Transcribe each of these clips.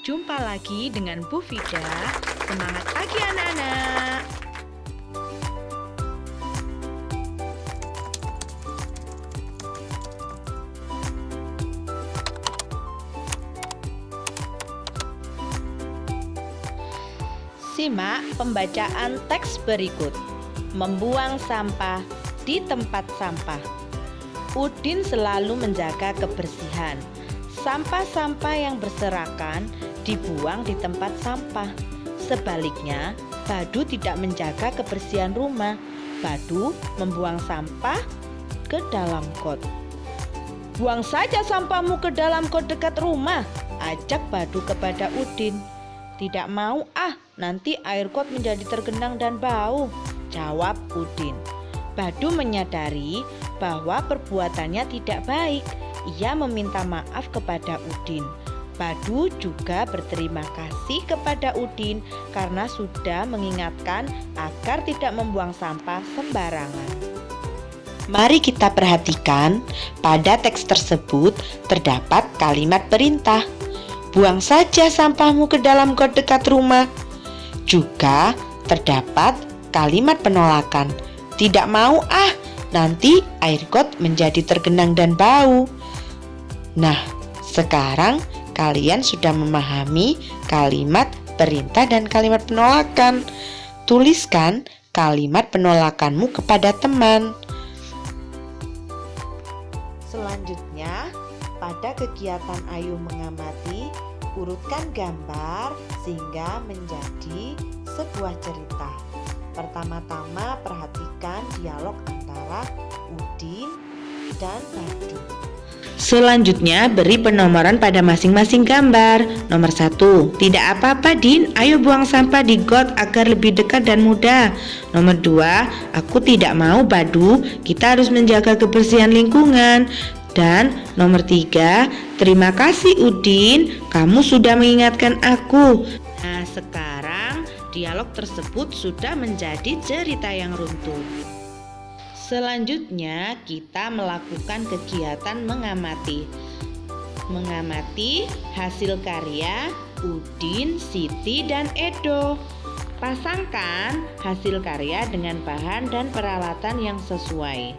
Jumpa lagi dengan Bu Fida. Semangat pagi anak-anak. Simak pembacaan teks berikut. Membuang sampah di tempat sampah. Udin selalu menjaga kebersihan. Sampah-sampah yang berserakan dibuang di tempat sampah. Sebaliknya, Badu tidak menjaga kebersihan rumah. Badu membuang sampah ke dalam got. "Buang saja sampahmu ke dalam got dekat rumah," ajak Badu kepada Udin. "Tidak mau nanti air got menjadi tergenang dan bau," jawab Udin. Badu menyadari bahwa perbuatannya tidak baik. Ia meminta maaf kepada Udin. Badu juga berterima kasih kepada Udin karena sudah mengingatkan agar tidak membuang sampah sembarangan. Mari kita perhatikan, pada teks tersebut terdapat kalimat perintah. "Buang saja sampahmu ke dalam got dekat rumah." Juga terdapat kalimat penolakan. "Tidak mau nanti air got menjadi tergenang dan bau." Nah, sekarang kalian sudah memahami kalimat perintah dan kalimat penolakan. Tuliskan kalimat penolakanmu kepada teman. Selanjutnya, pada kegiatan Ayo Mengamati, urutkan gambar sehingga menjadi sebuah cerita. Pertama-tama perhatikan dialog antara Udin dan Badu. Selanjutnya beri penomoran pada masing-masing gambar. Nomor 1, tidak apa-apa Din, ayo buang sampah di got agar lebih dekat dan mudah. Nomor 2, aku tidak mau Badu, kita harus menjaga kebersihan lingkungan. Dan nomor 3, terima kasih Udin, kamu sudah mengingatkan aku. Nah, sekarang dialog tersebut sudah menjadi cerita yang runtuh. Selanjutnya kita melakukan kegiatan mengamati. Mengamati hasil karya Udin, Siti, dan Edo. Pasangkan hasil karya dengan bahan dan peralatan yang sesuai.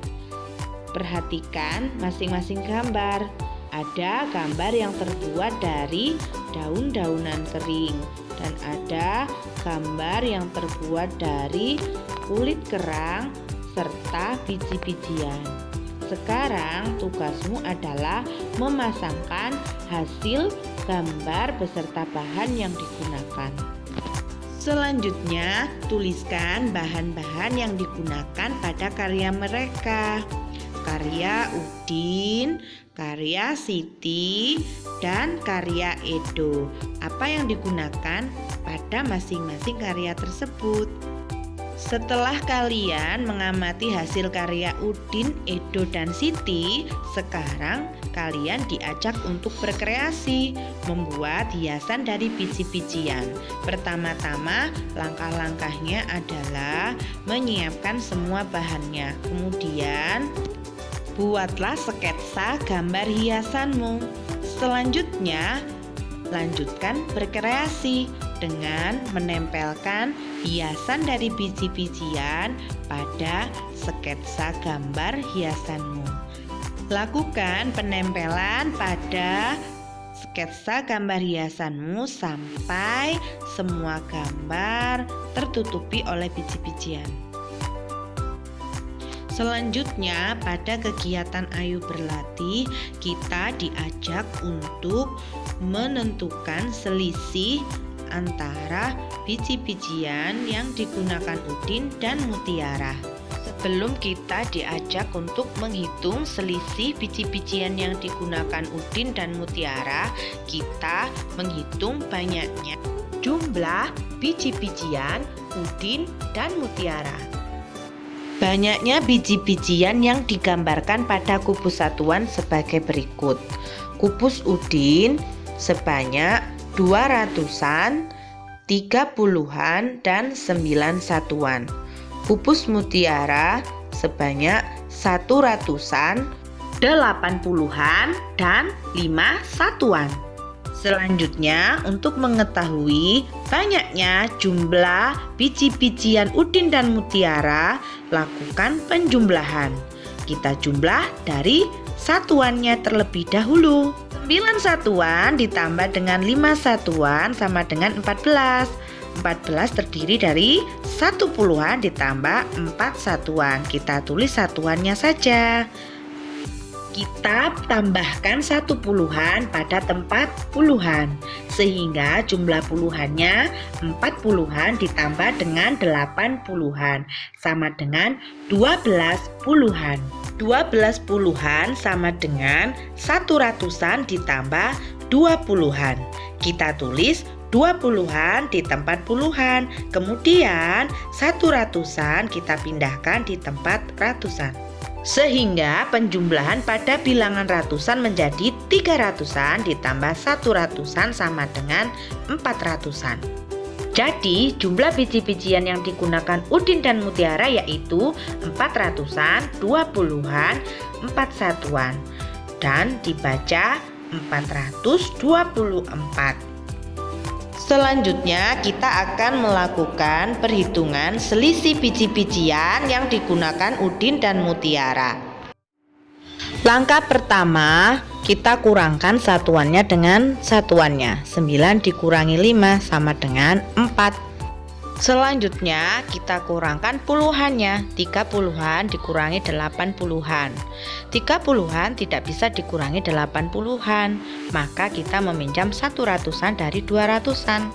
Perhatikan masing-masing gambar. Ada gambar yang terbuat dari daun-daunan kering dan ada gambar yang terbuat dari kulit kerang serta biji-bijian. Sekarang tugasmu adalah memasangkan hasil gambar beserta bahan yang digunakan. Selanjutnya, tuliskan bahan-bahan yang digunakan pada karya mereka. Karya Udin, karya Siti, dan karya Edo. Apa yang digunakan pada masing-masing karya tersebut? Setelah kalian mengamati hasil karya Udin, Edo, dan Siti, sekarang kalian diajak untuk berkreasi, membuat hiasan dari biji-bijian. Pertama-tama, langkah-langkahnya adalah menyiapkan semua bahannya. Kemudian, buatlah sketsa gambar hiasanmu. Selanjutnya, lanjutkan berkreasi dengan menempelkan hiasan dari biji-bijian pada sketsa gambar hiasanmu. Lakukan penempelan pada sketsa gambar hiasanmu sampai semua gambar tertutupi oleh biji-bijian. Selanjutnya, pada kegiatan Ayo Berlatih, kita diajak untuk menentukan selisih antara biji-bijian yang digunakan Udin dan Mutiara. Sebelum kita diajak untuk menghitung selisih biji-bijian yang digunakan Udin dan Mutiara, kita menghitung banyaknya jumlah biji-bijian Udin dan Mutiara. Banyaknya biji-bijian yang digambarkan pada kubus satuan sebagai berikut. Kubus Udin sebanyak 200-an, 30-an, dan 9 satuan. Kubus Mutiara sebanyak 100-an, 80-an, dan 5 satuan. Selanjutnya, untuk mengetahui banyaknya jumlah biji-bijian udin dan mutiara, lakukan penjumlahan. Kita jumlah dari satuannya terlebih dahulu. 9 satuan ditambah dengan 5 satuan sama dengan 14. 14 terdiri dari 1 puluhan ditambah 4 satuan. Kita tulis satuannya saja. Kita tambahkan 1 puluhan pada tempat puluhan, sehingga jumlah puluhannya 4 puluhan ditambah dengan 8 puluhan sama dengan 12 puluhan. 12 puluhan sama dengan 1 ratusan ditambah 2 puluhan. Kita tulis 2 puluhan di tempat puluhan, kemudian 1 ratusan kita pindahkan di tempat ratusan. Sehingga penjumlahan pada bilangan ratusan menjadi 3 ratusan ditambah 1 ratusan sama dengan 4 ratusan. Jadi jumlah biji-bijian yang digunakan udin dan mutiara yaitu 4 ratusan, 2 puluhan, 4 satuan. Dan dibaca 424. Selanjutnya kita akan melakukan perhitungan selisih biji-bijian yang digunakan udin dan mutiara. Langkah pertama, kita kurangkan satuannya dengan satuannya. 9 dikurangi 5 sama dengan 4. Selanjutnya kita kurangkan puluhannya. 3 puluhan dikurangi 8 puluhan. 3 puluhan tidak bisa dikurangi 8 puluhan, maka kita meminjam 1 ratusan dari 2 ratusan.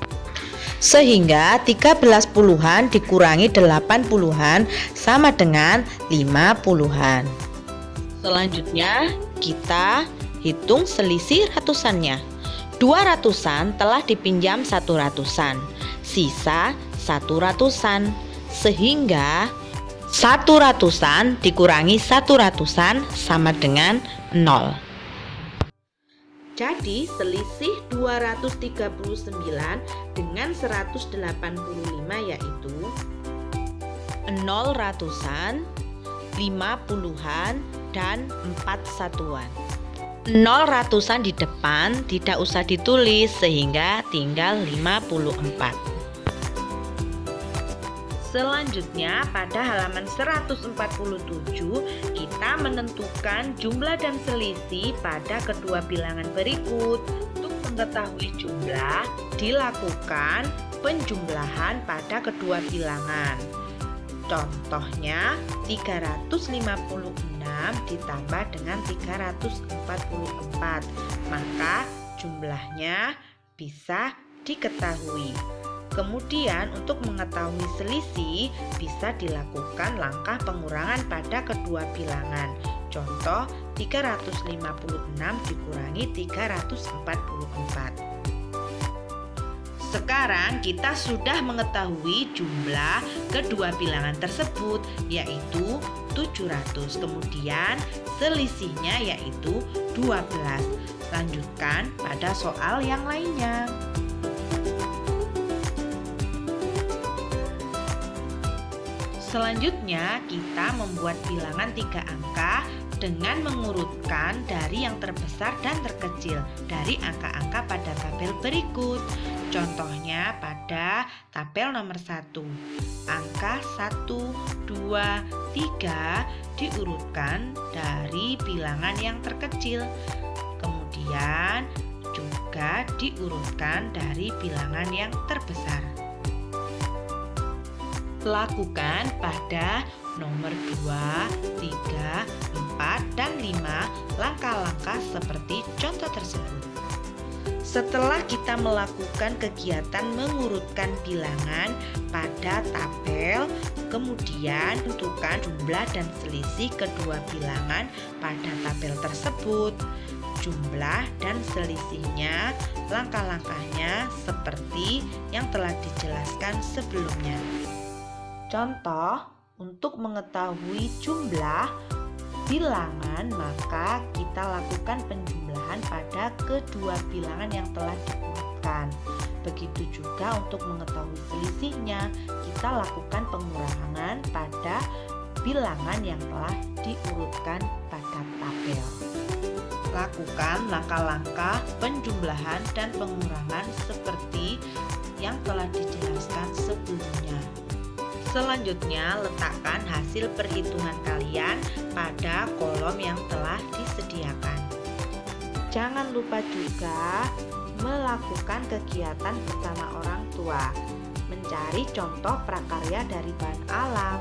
Sehingga 13 puluhan dikurangi 8 puluhan sama dengan 5 puluhan. Selanjutnya kita hitung selisih ratusannya. 2 ratusan telah dipinjam 1 ratusan, sisa 1 ratusan, sehingga 1 ratusan dikurangi 1 ratusan sama dengan 0. Jadi selisih 239 dengan 185 yaitu 0 ratusan, 5 puluhan, dan 4 satuan. 0 ratusan di depan tidak usah ditulis sehingga tinggal 54. Selanjutnya pada halaman 147 kita menentukan jumlah dan selisih pada kedua bilangan berikut. Untuk mengetahui jumlah dilakukan penjumlahan pada kedua bilangan. Contohnya 356 ditambah dengan 344, maka jumlahnya bisa diketahui. Kemudian untuk mengetahui selisih bisa dilakukan langkah pengurangan pada kedua bilangan. Contoh 356 dikurangi 344. Sekarang kita sudah mengetahui jumlah kedua bilangan tersebut yaitu 700. Kemudian selisihnya yaitu 12. Lanjutkan pada soal yang lainnya. Selanjutnya kita membuat bilangan 3 angka dengan mengurutkan dari yang terbesar dan terkecil dari angka-angka pada tabel berikut. Contohnya pada tabel nomor 1, angka 1, 2, 3 diurutkan dari bilangan yang terkecil. Kemudian juga diurutkan dari bilangan yang terbesar. Lakukan pada nomor 2, 3, 4, dan 5 langkah-langkah seperti contoh tersebut. Setelah kita melakukan kegiatan mengurutkan bilangan pada tabel, kemudian tentukan jumlah dan selisih kedua bilangan pada tabel tersebut. Jumlah dan selisihnya, langkah-langkahnya seperti yang telah dijelaskan sebelumnya. Contoh, untuk mengetahui jumlah bilangan maka kita lakukan penjumlahan pada kedua bilangan yang telah diurutkan. Begitu juga untuk mengetahui selisihnya, kita lakukan pengurangan pada bilangan yang telah diurutkan pada tabel. Lakukan langkah-langkah penjumlahan dan pengurangan seperti yang telah dijelaskan sebelumnya. Selanjutnya, letakkan hasil perhitungan kalian pada kolom yang telah disediakan. Jangan lupa juga melakukan kegiatan bersama orang tua, mencari contoh prakarya dari bahan alam,